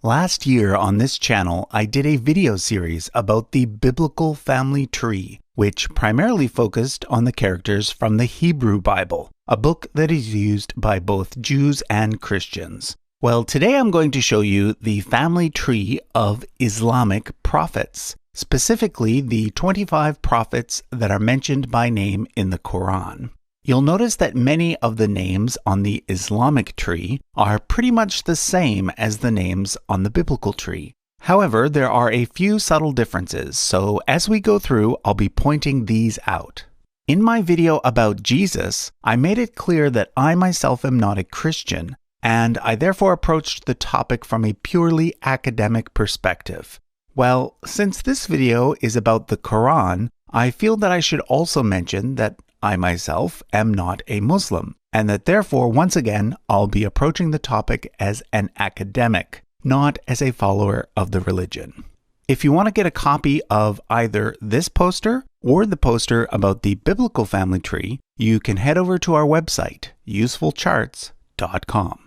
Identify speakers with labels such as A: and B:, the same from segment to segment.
A: Last year on this channel, I did a video series about the biblical family tree, which primarily focused on the characters from the Hebrew Bible, a book that is used by both Jews and Christians. Well, today I'm going to show you the family tree of Islamic prophets, specifically the 25 prophets that are mentioned by name in the Quran. You'll notice that many of the names on the Islamic tree are pretty much the same as the names on the biblical tree. However, there are a few subtle differences, so as we go through, I'll be pointing these out. In my video about Jesus, I made it clear that I myself am not a Christian, and I therefore approached the topic from a purely academic perspective. Well, since this video is about the Quran, I feel that I should also mention that I myself am not a Muslim, and that therefore, once again, I'll be approaching the topic as an academic, not as a follower of the religion. If you want to get a copy of either this poster or the poster about the biblical family tree, you can head over to our website, usefulcharts.com.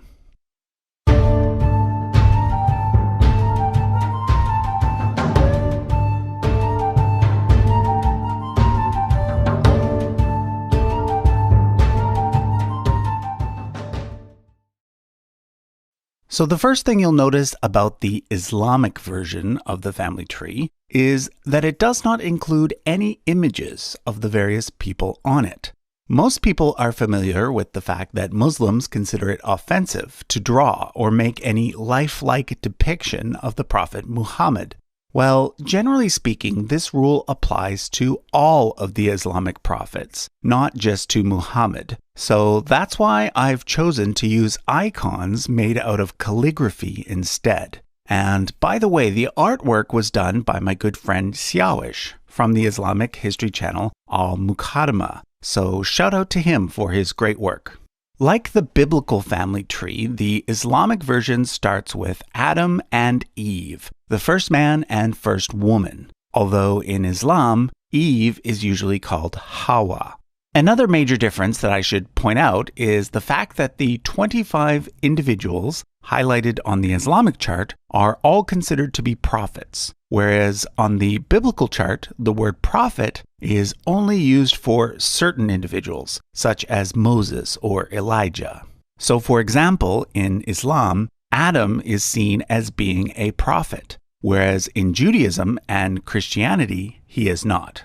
A: So the first thing you'll notice about the Islamic version of the family tree is that it does not include any images of the various people on it. Most people are familiar with the fact that Muslims consider it offensive to draw or make any lifelike depiction of the Prophet Muhammad. Well, generally speaking, this rule applies to all of the Islamic prophets, not just to Muhammad. So that's why I've chosen to use icons made out of calligraphy instead. And by the way, the artwork was done by my good friend Siawish from the Islamic history channel Al Muqaddimah. So shout out to him for his great work. Like the biblical family tree, the Islamic version starts with Adam and Eve, the first man and first woman, although in Islam, Eve is usually called Hawa. Another major difference that I should point out is the fact that the 25 individuals highlighted on the Islamic chart are all considered to be prophets, whereas on the biblical chart, the word prophet is only used for certain individuals, such as Moses or Elijah. So for example, in Islam, Adam is seen as being a prophet, whereas in Judaism and Christianity, he is not.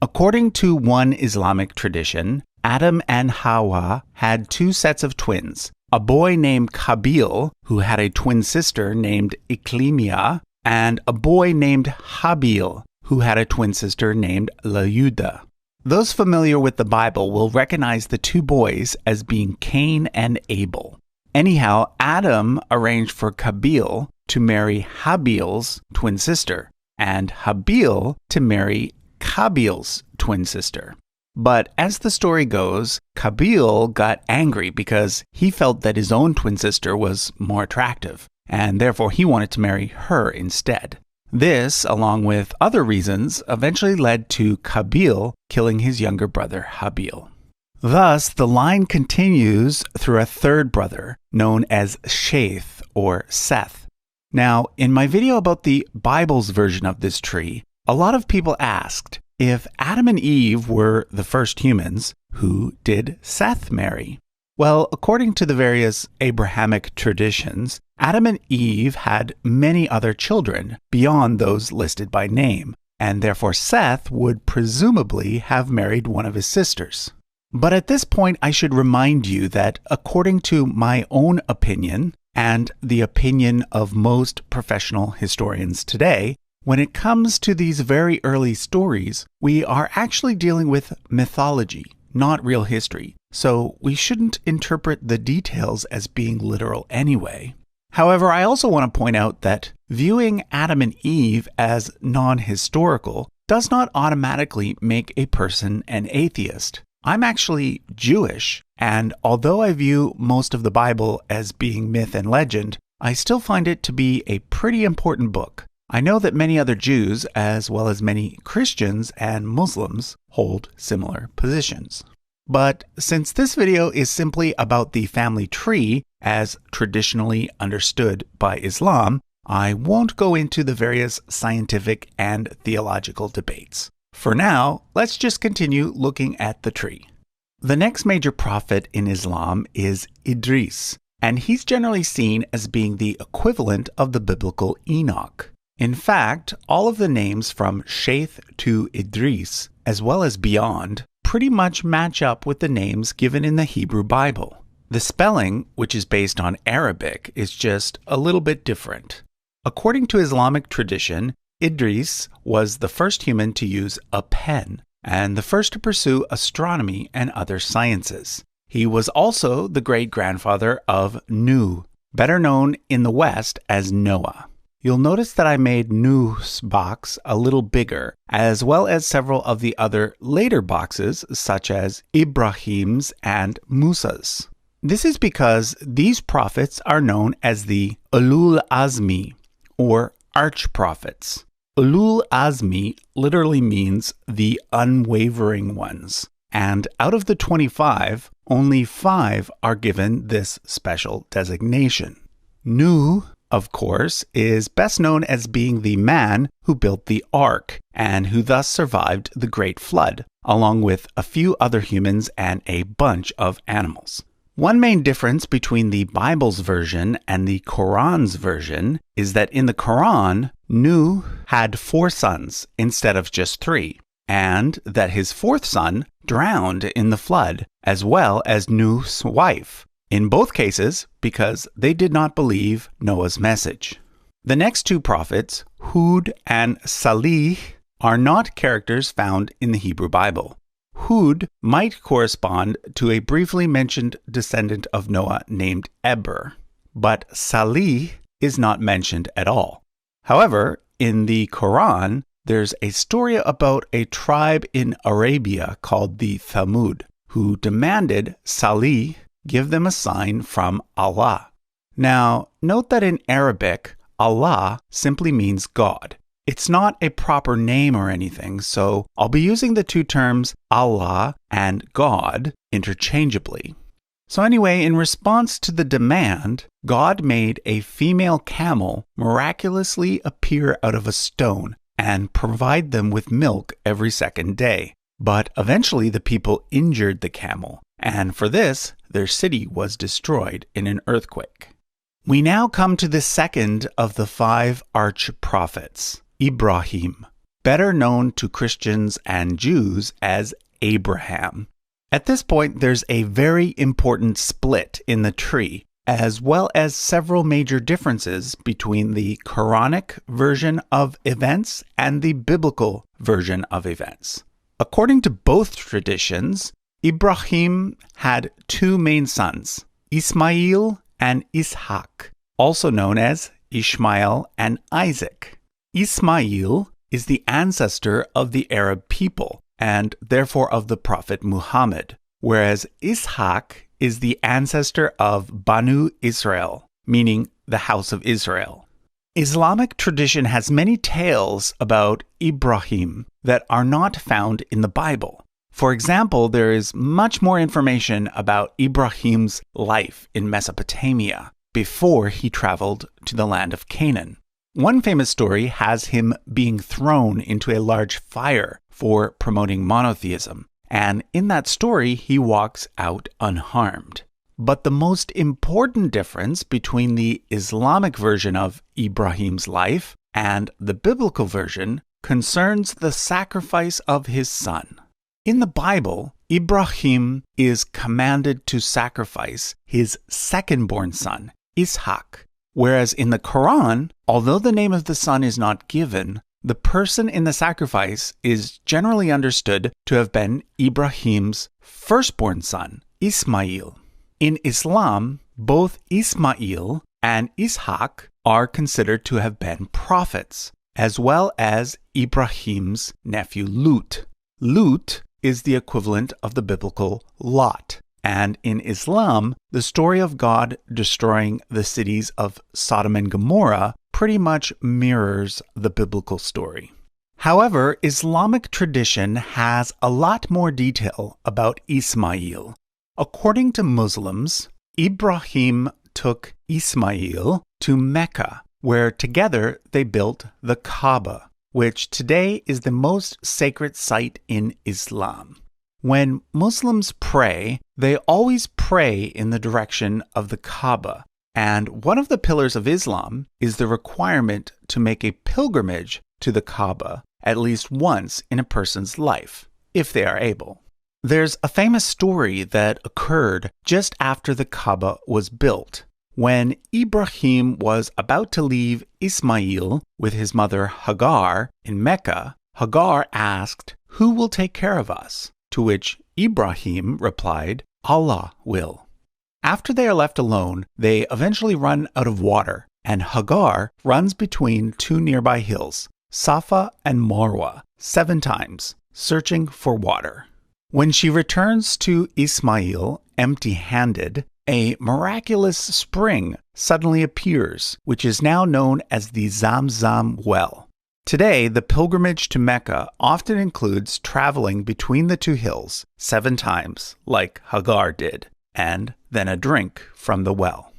A: According to one Islamic tradition, Adam and Hawa had two sets of twins, a boy named Qabil, who had a twin sister named Iklimia, and a boy named Habil, who had a twin sister named Layuda. Those familiar with the Bible will recognize the two boys as being Cain and Abel. Anyhow, Adam arranged for Qabil to marry Habil's twin sister, and Habil to marry Qabil's twin sister. But as the story goes, Qabil got angry because he felt that his own twin sister was more attractive, and therefore he wanted to marry her instead. This, along with other reasons, eventually led to Qabil killing his younger brother Habil. Thus, the line continues through a third brother, known as Shaith or Seth. Now, in my video about the Bible's version of this tree, a lot of people asked, if Adam and Eve were the first humans, who did Seth marry? Well, according to the various Abrahamic traditions, Adam and Eve had many other children beyond those listed by name, and therefore Seth would presumably have married one of his sisters. But at this point, I should remind you that according to my own opinion, and the opinion of most professional historians today, when it comes to these very early stories, we are actually dealing with mythology, not real history, so we shouldn't interpret the details as being literal anyway. However, I also want to point out that viewing Adam and Eve as non-historical does not automatically make a person an atheist. I'm actually Jewish, and although I view most of the Bible as being myth and legend, I still find it to be a pretty important book. I know that many other Jews, as well as many Christians and Muslims, hold similar positions. But since this video is simply about the family tree, as traditionally understood by Islam, I won't go into the various scientific and theological debates. For now, let's just continue looking at the tree. The next major prophet in Islam is Idris, and he's generally seen as being the equivalent of the biblical Enoch. In fact, all of the names from Shaith to Idris, as well as beyond, pretty much match up with the names given in the Hebrew Bible. The spelling, which is based on Arabic, is just a little bit different. According to Islamic tradition, Idris was the first human to use a pen and the first to pursue astronomy and other sciences. He was also the great-grandfather of Nuh, better known in the West as Noah. You'll notice that I made Nuh's box a little bigger, as well as several of the other later boxes, such as Ibrahim's and Musa's. This is because these prophets are known as the Ulul Azmi, or arch-prophets. Ulul Azmi literally means the unwavering ones, and out of the 25, only 5 are given this special designation. Nuh, of course, is best known as being the man who built the ark and who thus survived the Great Flood, along with a few other humans and a bunch of animals. One main difference between the Bible's version and the Quran's version is that in the Quran, Nuh had 4 sons instead of just 3, and that his 4th son drowned in the flood, as well as Nuh's wife, in both cases because they did not believe Noah's message. The next 2 prophets, Hud and Salih, are not characters found in the Hebrew Bible. Hud might correspond to a briefly mentioned descendant of Noah named Eber, but Salih is not mentioned at all. However, in the Quran, there's a story about a tribe in Arabia called the Thamud, who demanded Salih give them a sign from Allah. Now, note that in Arabic, Allah simply means God. It's not a proper name or anything, so I'll be using the 2 terms Allah and God interchangeably. So anyway, in response to the demand, God made a female camel miraculously appear out of a stone and provide them with milk every second day. But eventually the people injured the camel, and for this, their city was destroyed in an earthquake. We now come to the second of the 5 arch-prophets, Ibrahim, better known to Christians and Jews as Abraham. At this point, there's a very important split in the tree, as well as several major differences between the Quranic version of events and the biblical version of events. According to both traditions, Ibrahim had 2 main sons, Ismail and Ishaq, also known as Ishmael and Isaac. Ismail is the ancestor of the Arab people, and therefore of the Prophet Muhammad, whereas Ishaq is the ancestor of Banu Israel, meaning the house of Israel. Islamic tradition has many tales about Ibrahim that are not found in the Bible. For example, there is much more information about Ibrahim's life in Mesopotamia before he traveled to the land of Canaan. One famous story has him being thrown into a large fire for promoting monotheism, and in that story he walks out unharmed. But the most important difference between the Islamic version of Ibrahim's life and the biblical version concerns the sacrifice of his son. In the Bible, Ibrahim is commanded to sacrifice his second-born son, Ishaq, whereas in the Quran, although the name of the son is not given, the person in the sacrifice is generally understood to have been Ibrahim's firstborn son, Ismail. In Islam, both Ismail and Ishaq are considered to have been prophets, as well as Ibrahim's nephew Lut. Lut is the equivalent of the biblical Lot. And in Islam, the story of God destroying the cities of Sodom and Gomorrah pretty much mirrors the biblical story. However, Islamic tradition has a lot more detail about Ismail. According to Muslims, Ibrahim took Ismail to Mecca, where together they built the Kaaba, which today is the most sacred site in Islam. When Muslims pray, they always pray in the direction of the Kaaba, and one of the pillars of Islam is the requirement to make a pilgrimage to the Kaaba at least once in a person's life, if they are able. There's a famous story that occurred just after the Kaaba was built. When Ibrahim was about to leave Ismail with his mother Hagar in Mecca, Hagar asked, "Who will take care of us?" To which Ibrahim replied, "Allah will." After they are left alone, they eventually run out of water, and Hagar runs between two nearby hills, Safa and Marwa, 7 times, searching for water. When she returns to Ismail empty-handed, a miraculous spring suddenly appears, which is now known as the Zamzam well. Today, the pilgrimage to Mecca often includes traveling between the two hills 7 times, like Hagar did, and then a drink from the well.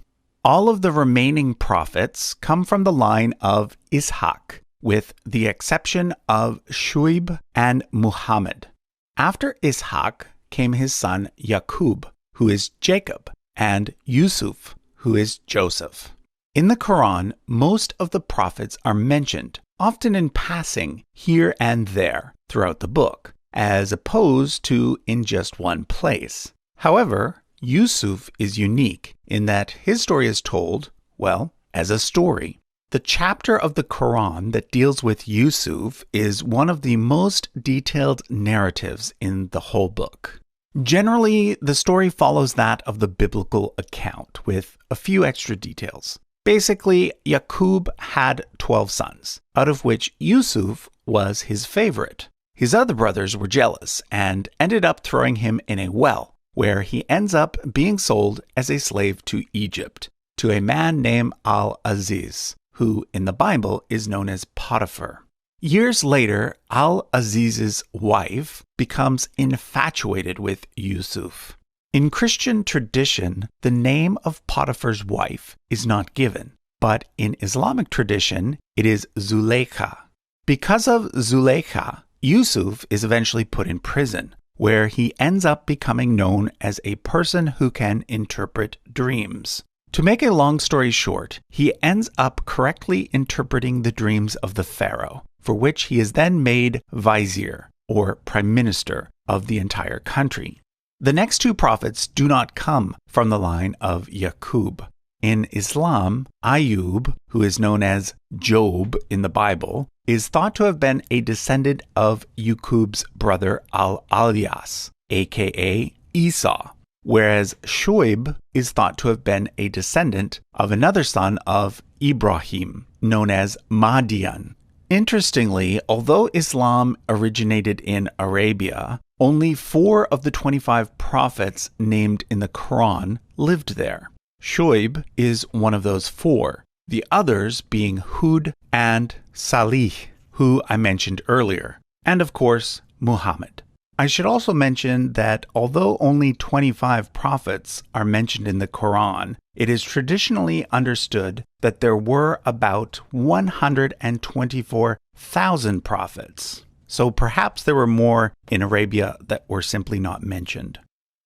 A: All of the remaining prophets come from the line of Ishaq, with the exception of Shuaib and Muhammad. After Ishaq came his son Yaqub, who is Jacob, and Yusuf, who is Joseph. In the Quran, most of the prophets are mentioned, often in passing here and there throughout the book, as opposed to in just one place. However, Yusuf is unique in that his story is told, well, as a story. The chapter of the Quran that deals with Yusuf is one of the most detailed narratives in the whole book. Generally, the story follows that of the biblical account, with a few extra details. Basically, Yaqub had 12 sons, out of which Yusuf was his favorite. His other brothers were jealous and ended up throwing him in a well, where he ends up being sold as a slave to Egypt, to a man named Al-Aziz, who in the Bible is known as Potiphar. Years later, Al-Aziz's wife becomes infatuated with Yusuf. In Christian tradition, the name of Potiphar's wife is not given, but in Islamic tradition, it is Zulaykha. Because of Zulaykha, Yusuf is eventually put in prison, where he ends up becoming known as a person who can interpret dreams. To make a long story short, he ends up correctly interpreting the dreams of the pharaoh, for which he is then made vizier, or prime minister, of the entire country. The next 2 prophets do not come from the line of Yaqub. In Islam, Ayub, who is known as Job in the Bible, is thought to have been a descendant of Yaqub's brother Al-Alyas, aka Esau, whereas Shuaib is thought to have been a descendant of another son of Ibrahim, known as Madian. Interestingly, although Islam originated in Arabia, only 4 of the 25 prophets named in the Quran lived there. Shuaib is one of those 4, the others being Hud and Salih, who I mentioned earlier, and of course, Muhammad. I should also mention that although only 25 prophets are mentioned in the Quran, it is traditionally understood that there were about 124,000 prophets. So perhaps there were more in Arabia that were simply not mentioned.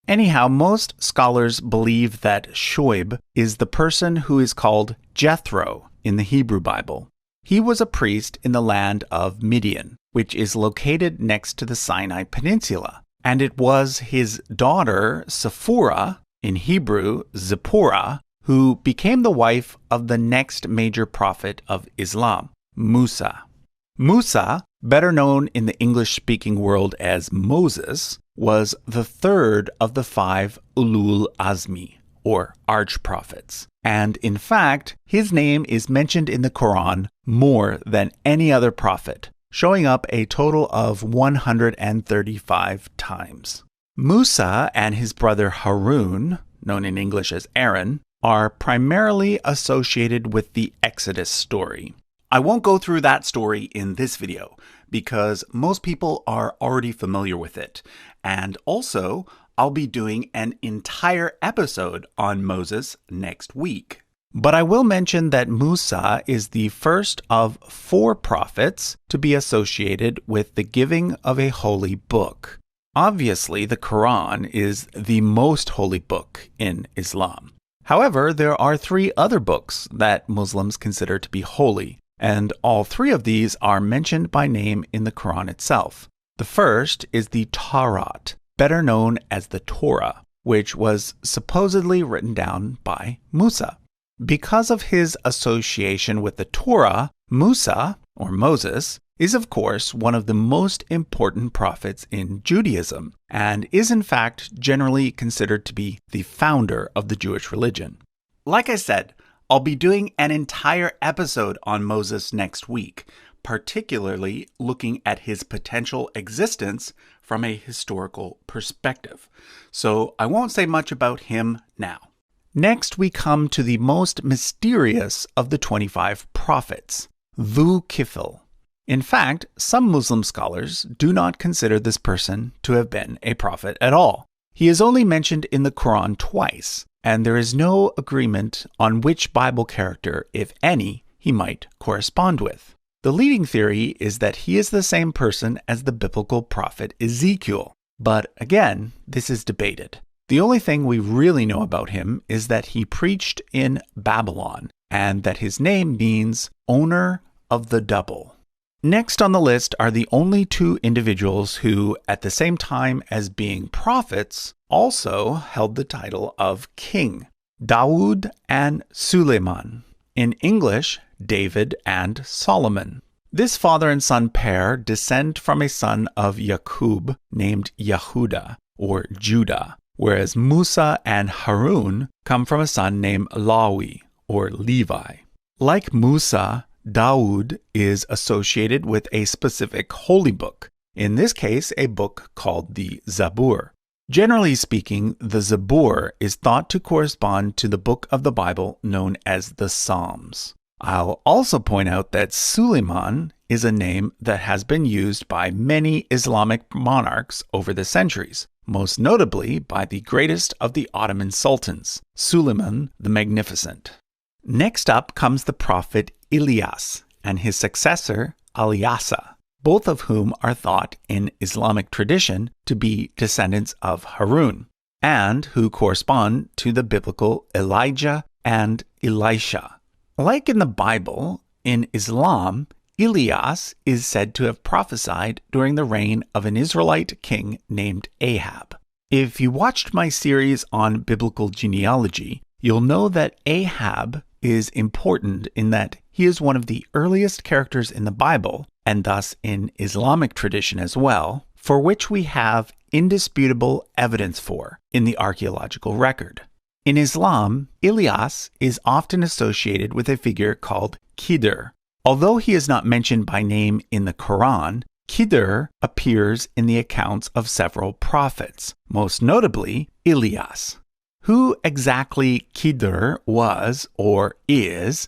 A: Anyhow, most scholars believe that Shuaib is the person who is called Jethro in the Hebrew Bible. He was a priest in the land of Midian, which is located next to the Sinai Peninsula, and it was his daughter Sephora, in Hebrew Zipporah, who became the wife of the next major prophet of Islam, Musa. Musa, better known in the English-speaking world as Moses, was the 3rd of the 5 Ulul Azmi, or arch-prophets. And in fact, his name is mentioned in the Quran more than any other prophet, showing up a total of 135 times. Musa and his brother Harun, known in English as Aaron, are primarily associated with the Exodus story. I won't go through that story in this video because most people are already familiar with it. And also, I'll be doing an entire episode on Moses next week. But I will mention that Musa is the first of 4 prophets to be associated with the giving of a holy book. Obviously, the Quran is the most holy book in Islam. However, there are 3 other books that Muslims consider to be holy, and all 3 of these are mentioned by name in the Quran itself. The first is the Tawrat, better known as the Torah, which was supposedly written down by Musa. Because of his association with the Torah, Musa, or Moses, is of course one of the most important prophets in Judaism, and is in fact generally considered to be the founder of the Jewish religion. Like I said, I'll be doing an entire episode on Moses next week, particularly looking at his potential existence from a historical perspective. So I won't say much about him now. Next, we come to the most mysterious of the 25 prophets, Dhu Kifl. In fact, some Muslim scholars do not consider this person to have been a prophet at all. He is only mentioned in the Quran twice, and there is no agreement on which Bible character, if any, he might correspond with. The leading theory is that he is the same person as the biblical prophet Ezekiel, but again, this is debated. The only thing we really know about him is that he preached in Babylon, and that his name means owner of the double. Next on the list are the only 2 individuals who, at the same time as being prophets, also held the title of king, Dawood and Suleiman. In English, David and Solomon. This father and son pair descend from a son of Yaqub named Yahuda, or Judah, whereas Musa and Harun come from a son named Lawi, or Levi. Like Musa, Dawood is associated with a specific holy book, in this case a book called the Zabur. Generally speaking, the Zabur is thought to correspond to the book of the Bible known as the Psalms. I'll also point out that Suleiman is a name that has been used by many Islamic monarchs over the centuries, most notably by the greatest of the Ottoman sultans, Suleiman the Magnificent. Next up comes the prophet Ilyas and his successor Ilyasa, both of whom are thought in Islamic tradition to be descendants of Harun, and who correspond to the biblical Elijah and Elisha. Like in the Bible, in Islam, Ilyas is said to have prophesied during the reign of an Israelite king named Ahab. If you watched my series on biblical genealogy, you'll know that Ahab is important in that he is one of the earliest characters in the Bible, and thus in Islamic tradition as well, for which we have indisputable evidence for in the archaeological record. In Islam, Ilyas is often associated with a figure called Khidr. Although he is not mentioned by name in the Quran, Khidr appears in the accounts of several prophets, most notably Ilyas. Who exactly Khidr was or is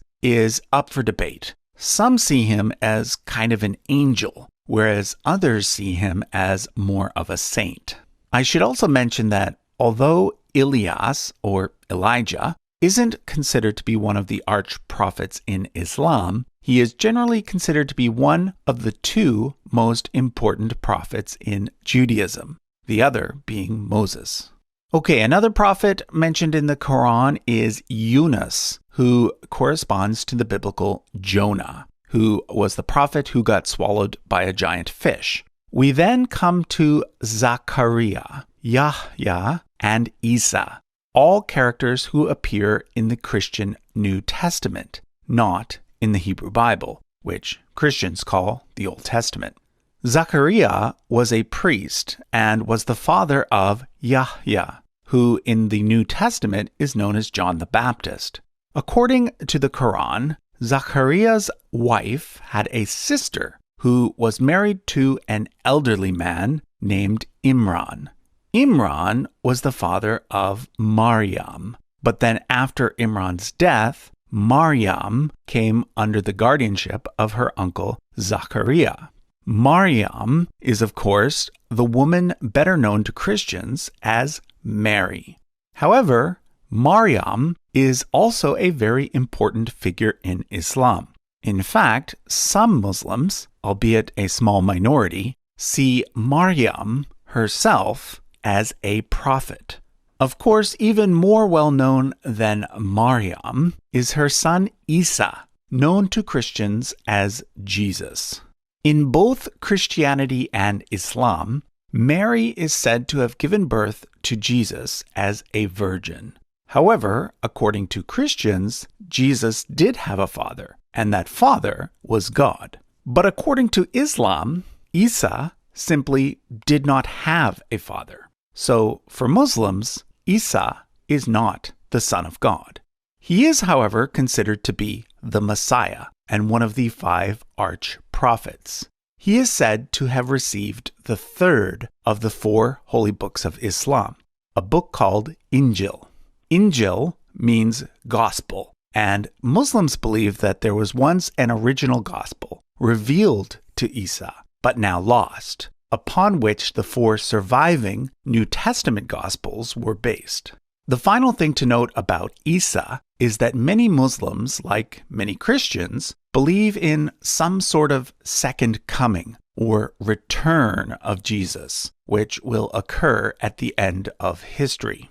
A: up for debate. Some see him as kind of an angel, whereas others see him as more of a saint. I should also mention that although Ilyas, or Elijah, isn't considered to be one of the arch-prophets in Islam, he is generally considered to be one of the 2 most important prophets in Judaism, the other being Moses. Okay, another prophet mentioned in the Quran is Yunus, who corresponds to the biblical Jonah, who was the prophet who got swallowed by a giant fish. We then come to Zachariah, Yahya, and Isa, all characters who appear in the Christian New Testament, not in the Hebrew Bible, which Christians call the Old Testament. Zachariah was a priest and was the father of Yahya, who in the New Testament is known as John the Baptist. According to the Quran, Zachariah's wife had a sister who was married to an elderly man named Imran. Imran was the father of Maryam, but then after Imran's death, Maryam came under the guardianship of her uncle Zachariah. Maryam is, of course, the woman better known to Christians as Mary. However, Maryam is also a very important figure in Islam. In fact, some Muslims, albeit a small minority, see Maryam herself as a prophet. Of course, even more well-known than Maryam is her son Isa, known to Christians as Jesus. In both Christianity and Islam, Mary is said to have given birth to Jesus as a virgin. However, according to Christians, Jesus did have a father, and that father was God. But according to Islam, Isa simply did not have a father. So for Muslims, Isa is not the Son of God. He is, however, considered to be the Messiah and one of the 5 arch-prophets. He is said to have received the 3rd of the 4 holy books of Islam, a book called Injil. Injil means gospel, and Muslims believe that there was once an original gospel revealed to Isa, but now lost, upon which the 4 surviving New Testament Gospels were based. The final thing to note about Isa is that many Muslims, like many Christians, believe in some sort of second coming or return of Jesus, which will occur at the end of history.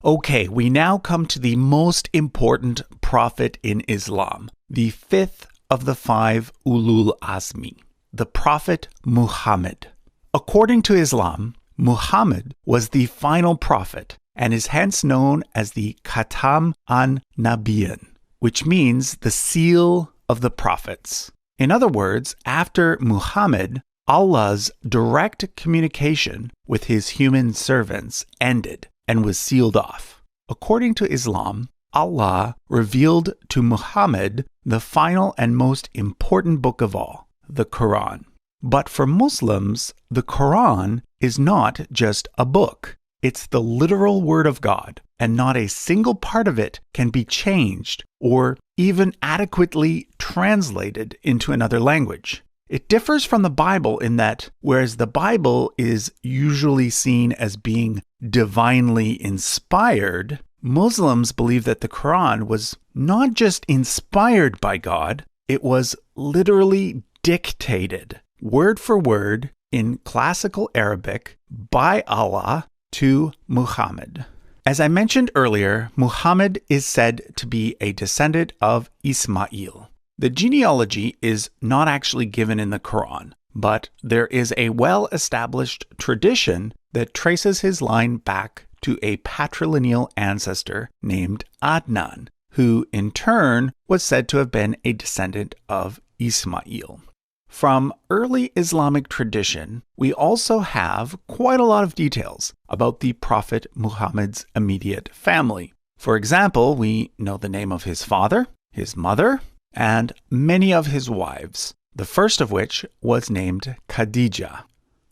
A: Okay, we now come to the most important prophet in Islam, the 5th of the 5 Ulul Azmi, the Prophet Muhammad. According to Islam, Muhammad was the final prophet and is hence known as the Khatam an-Nabiyyin, which means the seal of the prophets. In other words, after Muhammad, Allah's direct communication with his human servants ended and was sealed off. According to Islam, Allah revealed to Muhammad the final and most important book of all, the Quran. But for Muslims, the Quran is not just a book. It's the literal word of God, and not a single part of it can be changed or even adequately translated into another language. It differs from the Bible in that, whereas the Bible is usually seen as being divinely inspired, Muslims believe that the Quran was not just inspired by God, it was literally dictated, word for word, in classical Arabic by Allah to Muhammad. As I mentioned earlier, Muhammad is said to be a descendant of Ismail. The genealogy is not actually given in the Quran, but there is a well-established tradition that traces his line back to a patrilineal ancestor named Adnan, who in turn was said to have been a descendant of Ismail. From early Islamic tradition, we also have quite a lot of details about the Prophet Muhammad's immediate family. For example, we know the name of his father, his mother, and many of his wives, the first of which was named Khadija.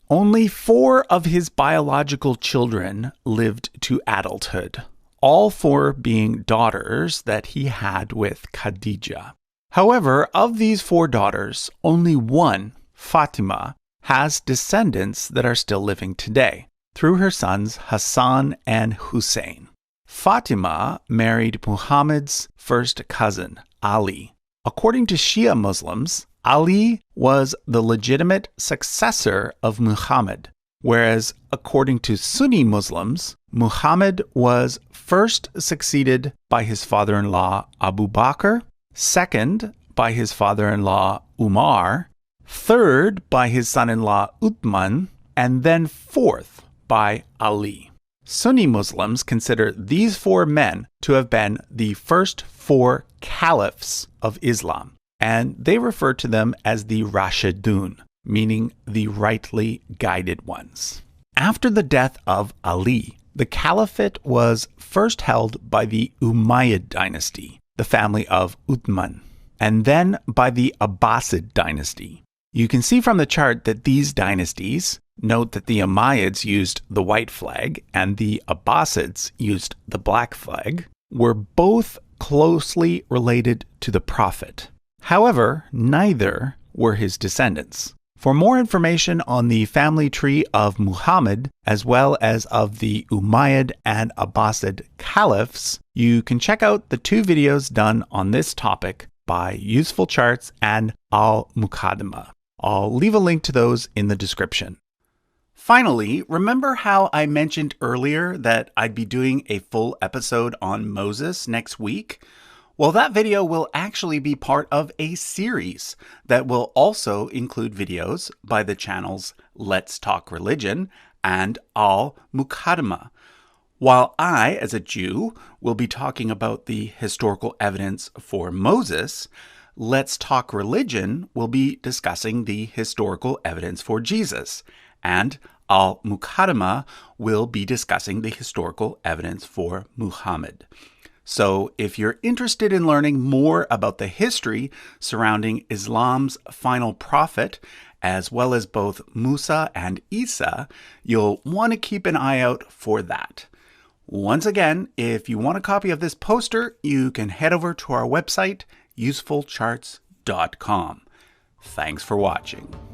A: Only 4 of his biological children lived to adulthood, all 4 being daughters that he had with Khadija. However, of these 4 daughters, only one, Fatima, has descendants that are still living today, through her sons Hassan and Hussein. Fatima married Muhammad's first cousin, Ali. According to Shia Muslims, Ali was the legitimate successor of Muhammad, whereas according to Sunni Muslims, Muhammad was first succeeded by his father-in-law Abu Bakr, second by his father-in-law Umar, third by his son-in-law Uthman, and then fourth by Ali. Sunni Muslims consider these 4 men to have been the first 4 caliphs of Islam, and they refer to them as the Rashidun, meaning the rightly guided ones. After the death of Ali, the caliphate was first held by the Umayyad dynasty, the family of Uthman, and then by the Abbasid dynasty. You can see from the chart that these dynasties, note that the Umayyads used the white flag and the Abbasids used the black flag, were both closely related to the Prophet. However, neither were his descendants. For more information on the family tree of Muhammad, as well as of the Umayyad and Abbasid caliphs, you can check out the 2 videos done on this topic by Useful Charts and Al-Muqaddimah. I'll leave a link to those in the description. Finally, remember how I mentioned earlier that I'd be doing a full episode on Moses next week? Well, that video will actually be part of a series that will also include videos by the channels Let's Talk Religion and Al-Muqaddimah. While I, as a Jew, will be talking about the historical evidence for Moses, Let's Talk Religion will be discussing the historical evidence for Jesus, and Al-Muqaddimah will be discussing the historical evidence for Muhammad. So if you're interested in learning more about the history surrounding Islam's final prophet, as well as both Musa and Isa, you'll want to keep an eye out for that. Once again, if you want a copy of this poster, you can head over to our website, usefulcharts.com. Thanks for watching.